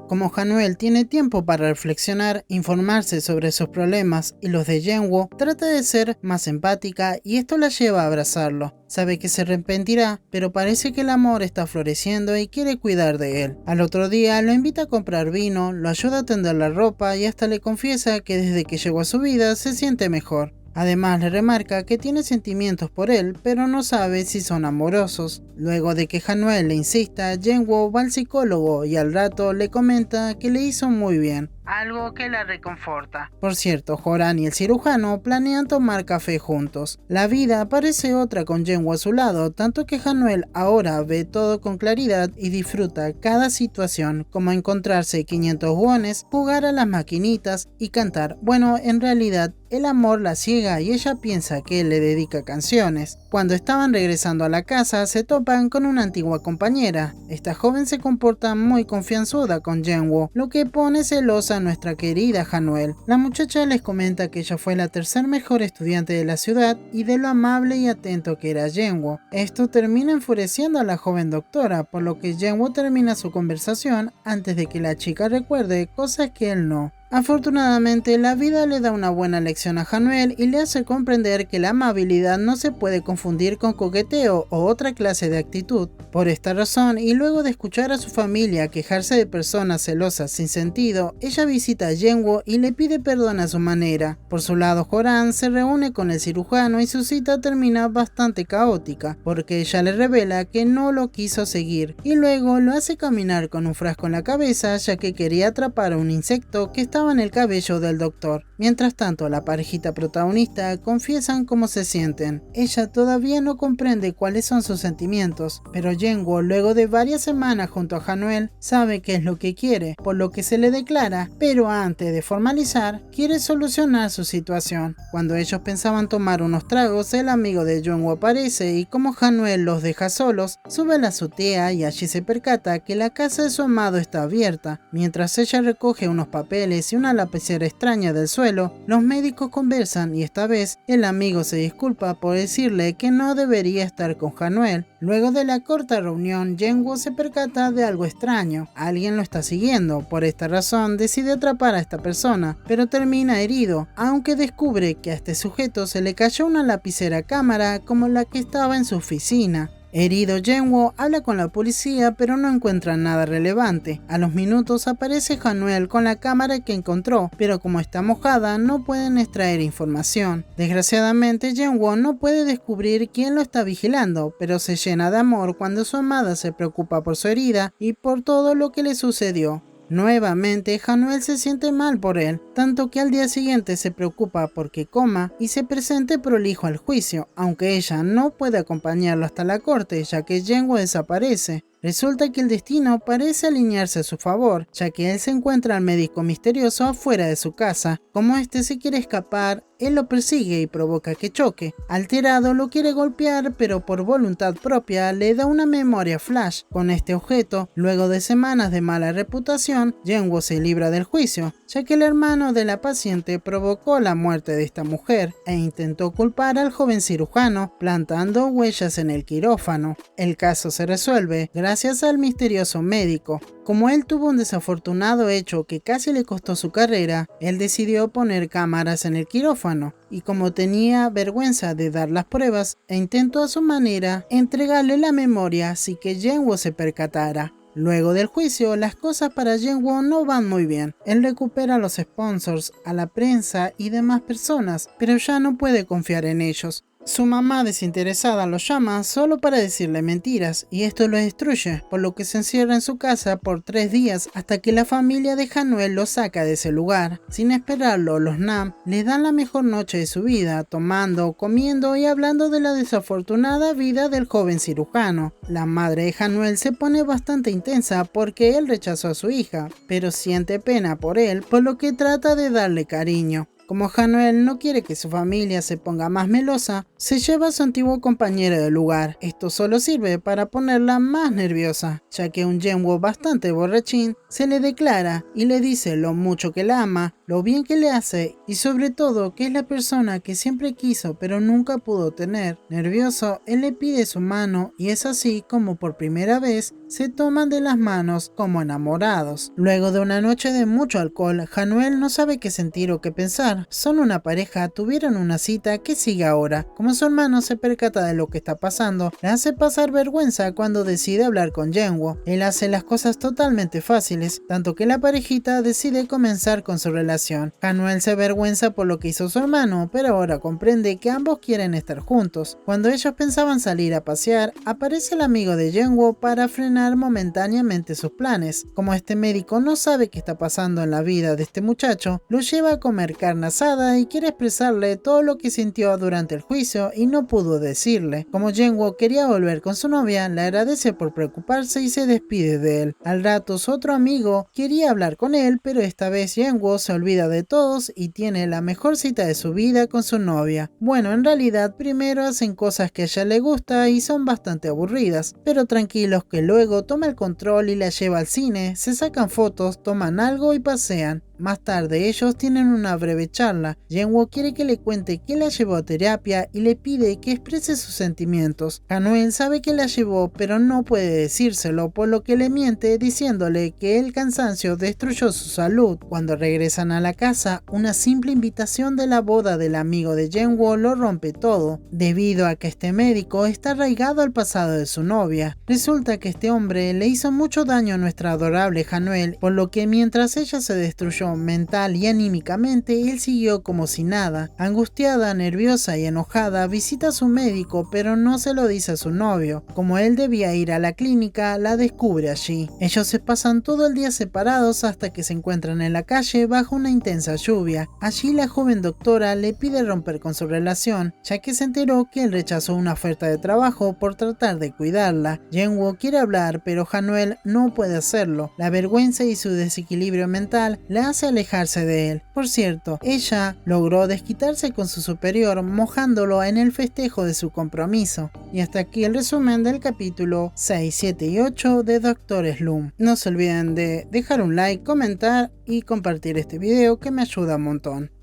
Como Hanuel tiene tiempo para reflexionar, informarse sobre sus problemas y los de Yenwoo, trata de ser más empática y esto la lleva a abrazarlo. Sabe que se arrepentirá, pero parece que el amor está floreciendo y quiere cuidar de él. Al otro día lo invita a comprar vino, lo ayuda a tender la ropa y hasta le confiesa que desde que llegó a su vida se siente mejor. Además le remarca que tiene sentimientos por él, pero no sabe si son amorosos. Luego de que Hanuel le insista, Yenwoo va al psicólogo y al rato le comenta que le hizo muy bien, algo que la reconforta. Por cierto, Joran y el cirujano planean tomar café juntos. La vida parece otra con Yenwoo a su lado, tanto que Hanuel ahora ve todo con claridad y disfruta cada situación, como encontrarse 500 wones, jugar a las maquinitas y cantar. Bueno, en realidad el amor la ciega y ella piensa que él le dedica canciones. Cuando estaban regresando a la casa se topan con una antigua compañera. Esta joven se comporta muy confianzuda con Yenwoo, lo que pone celosa a nuestra querida Hanuel. La muchacha les comenta que ella fue la tercer mejor estudiante de la ciudad y de lo amable y atento que era Yenwoo. Esto termina enfureciendo a la joven doctora, por lo que Yenwoo termina su conversación antes de que la chica recuerde cosas que él no. Afortunadamente, la vida le da una buena lección a Hanuel y le hace comprender que la amabilidad no se puede confundir con coqueteo o otra clase de actitud. Por esta razón, y luego de escuchar a su familia quejarse de personas celosas sin sentido, ella visita a Yenwoo y le pide perdón a su manera. Por su lado, Joran se reúne con el cirujano y su cita termina bastante caótica, porque ella le revela que no lo quiso seguir, y luego lo hace caminar con un frasco en la cabeza ya que quería atrapar a un insecto que estaba en el cabello del doctor. Mientras tanto, la parejita protagonista confiesan cómo se sienten. Ella todavía no comprende cuáles son sus sentimientos, pero Yenwoo, luego de varias semanas junto a Hanuel, sabe qué es lo que quiere, por lo que se le declara, pero antes de formalizar, quiere solucionar su situación. Cuando ellos pensaban tomar unos tragos, el amigo de Yenwoo aparece y como Hanuel los deja solos, sube a la azotea y allí se percata que la casa de su amado está abierta. Mientras ella recoge unos papeles y una lapicera extraña del suelo, los médicos conversan y esta vez el amigo se disculpa por decirle que no debería estar con Hanuel. Luego de la corta reunión, Yenwoo se percata de algo extraño. Alguien lo está siguiendo. Por esta razón decide atrapar a esta persona, pero termina herido, aunque descubre que a este sujeto se le cayó una lapicera cámara como la que estaba en su oficina. Herido, Yenwoo habla con la policía pero no encuentra nada relevante. A los minutos aparece Hanuel con la cámara que encontró, pero como está mojada no pueden extraer información. Desgraciadamente, Yenwoo no puede descubrir quién lo está vigilando, pero se llena de amor cuando su amada se preocupa por su herida y por todo lo que le sucedió. Nuevamente, Hanuel se siente mal por él, tanto que al día siguiente se preocupa porque coma y se presente prolijo al juicio, aunque ella no puede acompañarlo hasta la corte ya que Yenwoo desaparece. Resulta que el destino parece alinearse a su favor, ya que él se encuentra al médico misterioso afuera de su casa. Como este se quiere escapar, él lo persigue y provoca que choque. Alterado lo quiere golpear, pero por voluntad propia le da una memoria flash. Con este objeto, luego de semanas de mala reputación, Yenwoo se libra del juicio, ya que el hermano de la paciente provocó la muerte de esta mujer e intentó culpar al joven cirujano plantando huellas en el quirófano. El caso se resuelve gracias al misterioso médico. Como él tuvo un desafortunado hecho que casi le costó su carrera, él decidió poner cámaras en el quirófano y como tenía vergüenza de dar las pruebas, intentó a su manera entregarle la memoria sin que Yenwoo se percatara. Luego del juicio, las cosas para Yenwoo no van muy bien. Él recupera a los sponsors, a la prensa y demás personas, pero ya no puede confiar en ellos. Su mamá desinteresada lo llama solo para decirle mentiras y esto lo destruye, por lo que se encierra en su casa por 3 días hasta que la familia de Hanuel lo saca de ese lugar. Sin esperarlo, los Nam le dan la mejor noche de su vida, tomando, comiendo y hablando de la desafortunada vida del joven cirujano. La madre de Hanuel se pone bastante intensa porque él rechazó a su hija, pero siente pena por él, por lo que trata de darle cariño. Como Hanuel no quiere que su familia se ponga más melosa, se lleva a su antiguo compañero del lugar. Esto solo sirve para ponerla más nerviosa, ya que un Yenwoo bastante borrachín se le declara y le dice lo mucho que la ama lo bien que le hace y sobre todo que es la persona que siempre quiso pero nunca pudo tener. Nervioso, él le pide su mano y es así como por primera vez se toman de las manos como enamorados. Luego de una noche de mucho alcohol, Hanuel no sabe qué sentir o qué pensar. Son una pareja, tuvieron una cita, ¿qué sigue ahora? Como su hermano se percata de lo que está pasando, le hace pasar vergüenza cuando decide hablar con Jungwoo. Él hace las cosas totalmente fáciles, tanto que la parejita decide comenzar con su relación. Hanuel se avergüenza por lo que hizo su hermano, pero ahora comprende que ambos quieren estar juntos. Cuando ellos pensaban salir a pasear, aparece el amigo de Jungwoo para frenar momentáneamente sus planes. Como este médico no sabe qué está pasando en la vida de este muchacho, lo lleva a comer carne asada y quiere expresarle todo lo que sintió durante el juicio y no pudo decirle. Como Jungwoo quería volver con su novia, le agradece por preocuparse y se despide de él. Al rato su otro amigo quería hablar con él, pero esta vez Jungwoo se olvida de todos y tiene la mejor cita de su vida con su novia. Bueno, en realidad primero hacen cosas que a ella le gusta y son bastante aburridas, pero tranquilos que luego toma el control y la lleva al cine, se sacan fotos, toman algo y pasean. Más tarde ellos tienen una breve charla. Jungwoo quiere que le cuente que la llevó a terapia y le pide que exprese sus sentimientos. Hanuel sabe que la llevó pero no puede decírselo, por lo que le miente diciéndole que el cansancio destruyó su salud. Cuando regresan a la casa, una simple invitación de la boda del amigo de Jungwoo lo rompe todo, debido a que este médico está arraigado al pasado de su novia. Resulta que este hombre le hizo mucho daño a nuestra adorable Hanuel, por lo que mientras ella se destruyó mental y anímicamente, él siguió como si nada. Angustiada, nerviosa y enojada, visita a su médico pero no se lo dice a su novio. Como él debía ir a la clínica, la descubre allí. Ellos se pasan todo el día separados hasta que se encuentran en la calle bajo una intensa lluvia. Allí la joven doctora le pide romper con su relación, ya que se enteró que él rechazó una oferta de trabajo por tratar de cuidarla. Jungwoo quiere hablar pero Hanuel no puede hacerlo. La vergüenza y su desequilibrio mental le hace alejarse de él. Por cierto, ella logró desquitarse con su superior mojándolo en el festejo de su compromiso. Y hasta aquí el resumen del capítulo 6, 7 y 8 de Dr. Slump. No se olviden de dejar un like, comentar y compartir este video que me ayuda un montón.